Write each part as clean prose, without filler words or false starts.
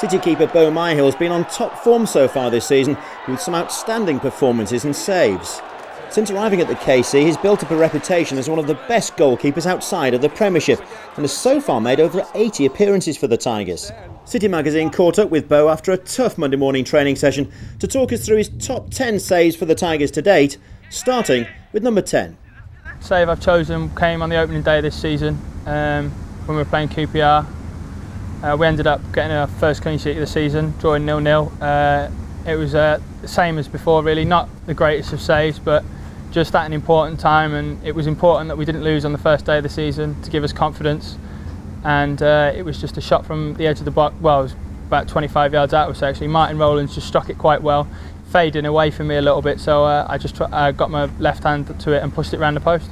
City keeper Boaz Myhill has been on top form so far this season, with some outstanding performances and saves. Since arriving at the KC, he's built up a reputation as one of the best goalkeepers outside of the Premiership and has so far made over 80 appearances for the Tigers. City Magazine caught up with Bo after a tough Monday morning training session to talk us through his top 10 saves for the Tigers to date, starting with number 10. Save I've chosen came on the opening day this season when we were playing QPR. We ended up getting our first clean sheet of the season, drawing 0-0. It was the same as before really, not the greatest of saves, but just at an important time, and it was important that we didn't lose on the first day of the season to give us confidence. And it was just a shot from the edge of the box, well, it was about 25 yards out of us actually. Martin Rowlands just struck it quite well, fading away from me a little bit, so I just got my left hand to it and pushed it round the post.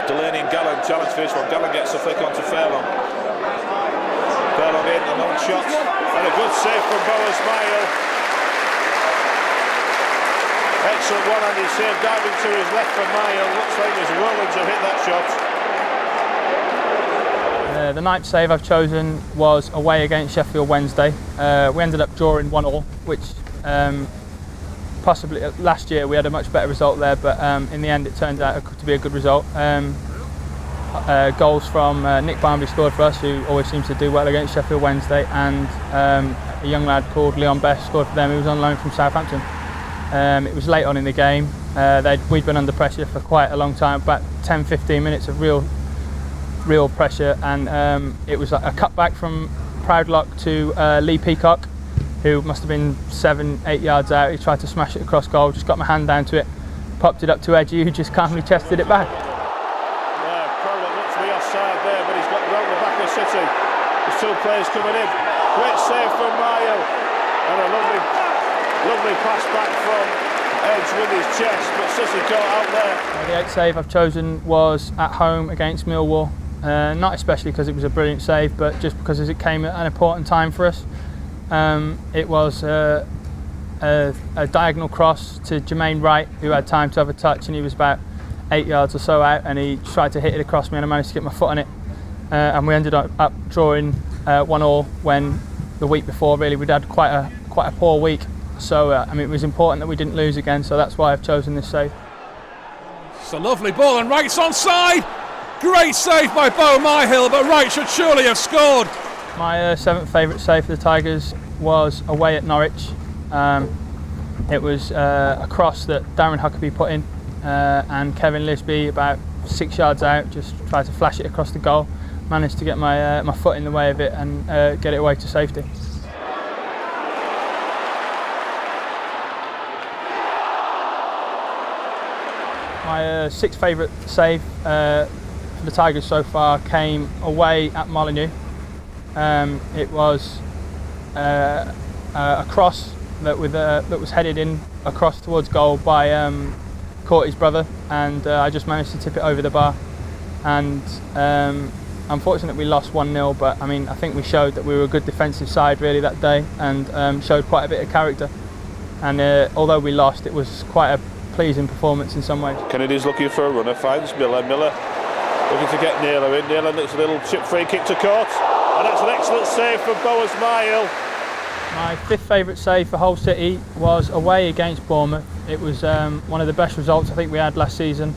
Delaney and Gallen challenge for this one. Gallen gets the flick onto Fairlawn. Fairlawn in, a long shot, and a good save from Boaz Myhill. Excellent one-handed save, diving to his left from Myhill. Looks like there's Rowlands who hit that shot. The ninth save I've chosen was away against Sheffield Wednesday. We ended up drawing 1-1, which possibly last year we had a much better result there, but in the end it turned out to be a good result. Goals from Nick Barmby scored for us, who always seems to do well against Sheffield Wednesday, and a young lad called Leon Best scored for them, who was on loan from Southampton. It was late on in the game. We'd been under pressure for quite a long time, about 10-15 minutes of real pressure, and it was like a cutback from Proudlock to Lee Peacock, who must have been 7-8 yards out. He tried to smash it across goal, just got my hand down to it, popped it up to Edgy, who just calmly chested it back. Proudlock looks to the offside there, but he's got round the back of City. There's two players coming in. Great save from Myhill, and a lovely pass back from Edge with his chest, but City got out there. The eighth save I've chosen was at home against Millwall. Not especially because it was a brilliant save, but just because it came at an important time for us. It was a diagonal cross to Jermaine Wright, who had time to have a touch, and he was about 8 yards or so out, and he tried to hit it across me, and I managed to get my foot on it. And we ended up drawing 1-1 when the week before really we'd had quite a poor week. So it was important that we didn't lose again, so that's why I've chosen this save. It's a lovely ball, and Wright's onside. Great save by Boaz Myhill, but Wright should surely have scored. My seventh favourite save for the Tigers was away at Norwich. It was a cross that Darren Huckabee put in, and Kevin Lisby, about 6 yards out, just tried to flash it across the goal. Managed to get my foot in the way of it and get it away to safety. My sixth favourite save for the Tigers so far came away at Molineux. It was a cross that was headed in across towards goal by Courtney's brother, and I just managed to tip it over the bar. And unfortunately we lost 1-0, but I think we showed that we were a good defensive side really that day, and showed quite a bit of character. And although we lost, it was quite a pleasing performance in some ways. Kennedy's looking for a runner, finds Miller looking to get Naylor in. Naylor looks a little chip free kick to Court, and that's an excellent save from Boaz Myhill. My fifth favourite save for Hull City was away against Bournemouth. It was one of the best results I think we had last season.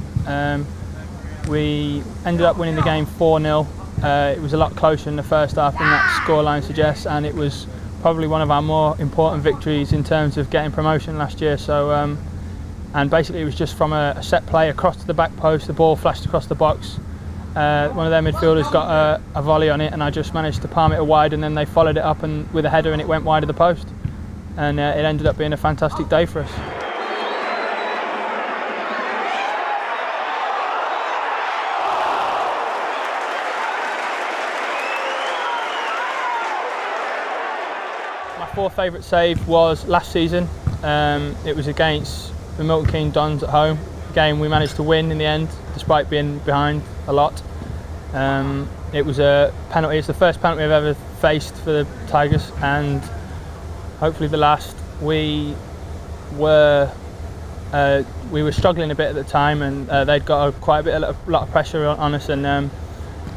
We ended up winning the game 4-0. It was a lot closer in the first half than that scoreline suggests, and it was probably one of our more important victories in terms of getting promotion last year. So, and basically it was just from a set play across to the back post, the ball flashed across the box. One of their midfielders got a volley on it, and I just managed to palm it wide, and then they followed it up and with a header, and it went wide of the post. And it ended up being a fantastic day for us. My fourth favourite save was last season. It was against the Milton Keynes Dons at home. A game we managed to win in the end, despite being behind a lot. It was a penalty. It's the first penalty I've ever faced for the Tigers, and hopefully the last. We were struggling a bit at the time, and they'd got a lot of pressure on us, and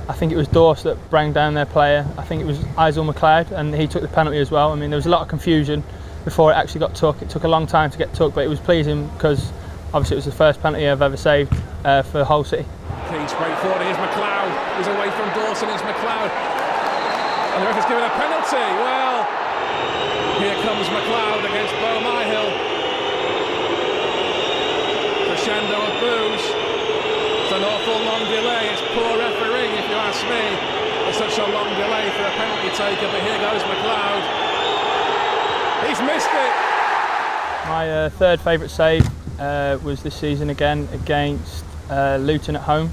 I think it was Dorse that brought down their player. I think it was Isel McLeod, and he took the penalty as well. I mean, there was a lot of confusion before it actually got took. It took a long time to get took, but it was pleasing because obviously it was the first penalty I've ever saved for Hull City. Keen straight forward, here's McLeod. He's away from Dawson, it's McLeod. And the referee's given a penalty. Well, here comes McLeod against Boaz Myhill. Crescendo of boos. It's an awful long delay. It's poor refereeing, if you ask me. It's such a long delay for a penalty taker, but here goes McLeod. He's missed it. My third favourite save was this season again against Luton at home.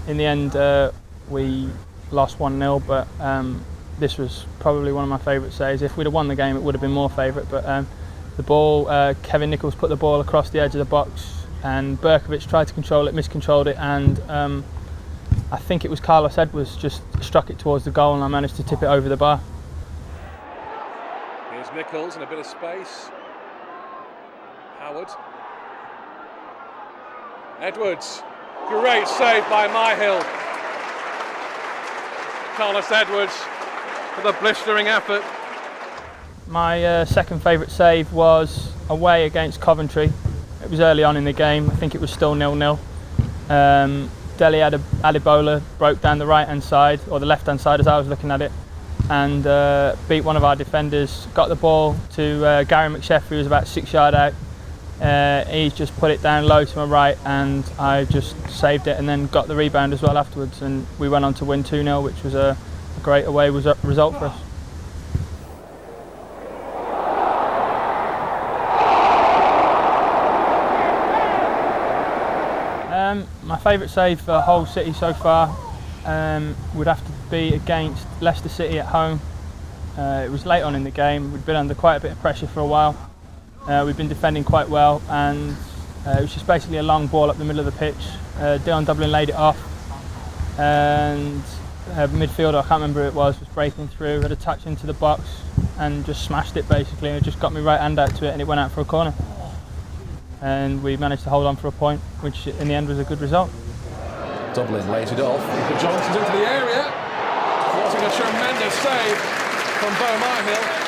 In the end, we lost 1-0, but this was probably one of my favourite saves. If we'd have won the game, it would have been more favourite. But the ball, Kevin Nichols put the ball across the edge of the box, and Berkovic tried to control it, miscontrolled it, and I think it was Carlos Edwards just struck it towards the goal, and I managed to tip it over the bar. Here's Nichols in a bit of space. Howard. Edwards. Great save by Myhill. Carlos Edwards with a blistering effort. My second favourite save was away against Coventry. It was early on in the game. I think it was still 0-0. Dele Adebola broke down the right-hand side, or the left-hand side as I was looking at it, and beat one of our defenders. Got the ball to Gary McSheffrey, who was about 6 yards out. He just put it down low to my right, and I just saved it and then got the rebound as well afterwards, and we went on to win 2-0, which was a great away result for us. My favourite save for Hull City so far would have to be against Leicester City at home. It was late on in the game. We'd been under quite a bit of pressure for a while. We've been defending quite well, and it was just basically a long ball up the middle of the pitch. Dion Dublin laid it off, and midfielder, I can't remember who it was breaking through, had a touch into the box and just smashed it basically, and it just got my right hand out to it, and it went out for a corner. And we managed to hold on for a point, which in the end was a good result. Dublin laid it off. Johnson's into the area, forcing a tremendous save from Boaz Myhill.